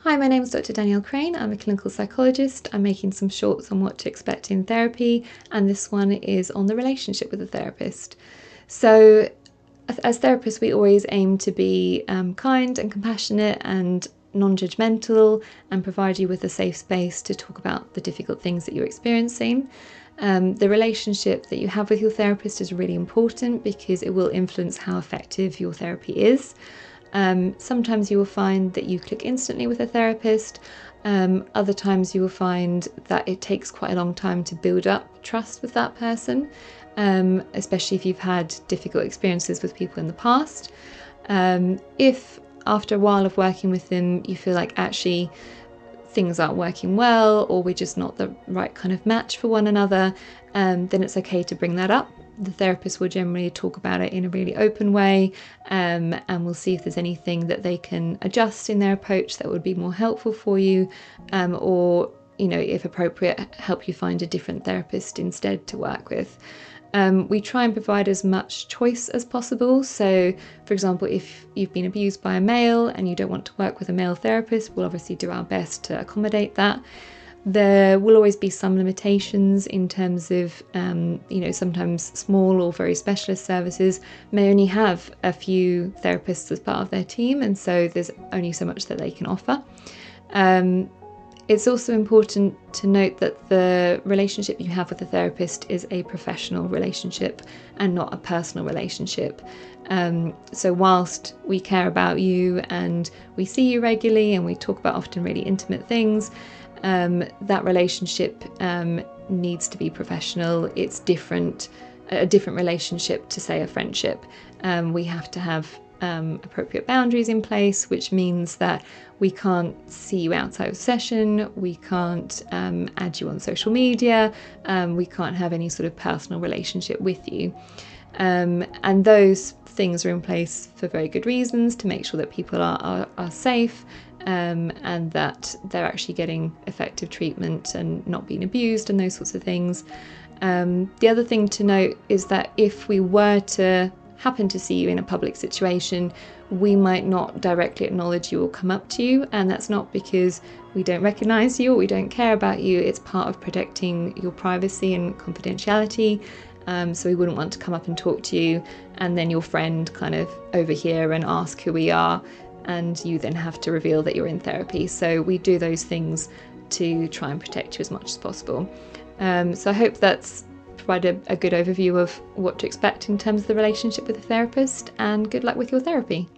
Hi, my name is Dr. Danielle Crane. I'm a clinical psychologist. I'm making some shorts on what to expect in therapy, and this one is on the relationship with a therapist. So, as therapists, we always aim to be kind and compassionate and non-judgmental and provide you with a safe space to talk about the difficult things that you're experiencing. The relationship that you have with your therapist is really important because it will influence how effective your therapy is. Sometimes you will find that you click instantly with a therapist. Other times you will find that it takes quite a long time to build up trust with that person, especially if you've had difficult experiences with people in the past. If after a while of working with them you feel like actually things aren't working well, or we're just not the right kind of match for one another, then it's okay to bring that up. The therapist will generally talk about it in a really open way, and we'll see if there's anything that they can adjust in their approach that would be more helpful for you, or, if appropriate, help you find a different therapist instead to work with. We try and provide as much choice as possible. So, for example, if you've been abused by a male and you don't want to work with a male therapist, we'll obviously do our best to accommodate that. There will always be some limitations in terms of, sometimes small or very specialist services may only have a few therapists as part of their team, and so there's only so much that they can offer. It's also important to note that the relationship you have with a therapist is a professional relationship and not a personal relationship. So whilst we care about you and we see you regularly and we talk about often really intimate things, that relationship needs to be professional. It's a different relationship to, say, a friendship. We have to have appropriate boundaries in place, which means that we can't see you outside of session, we can't add you on social media, we can't have any sort of personal relationship with you. And those things are in place for very good reasons, to make sure that people are safe, and that they're actually getting effective treatment and not being abused and those sorts of things. The other thing to note is that if we were to happen to see you in a public situation, we might not directly acknowledge you or come up to you, and that's not because we don't recognise you or we don't care about you. It's part of protecting your privacy and confidentiality. So we wouldn't want to come up and talk to you and then your friend kind of overhear and ask who we are, and you then have to reveal that you're in therapy. So we do those things to try and protect you as much as possible. So I hope that's provided a good overview of what to expect in terms of the relationship with a therapist, and good luck with your therapy.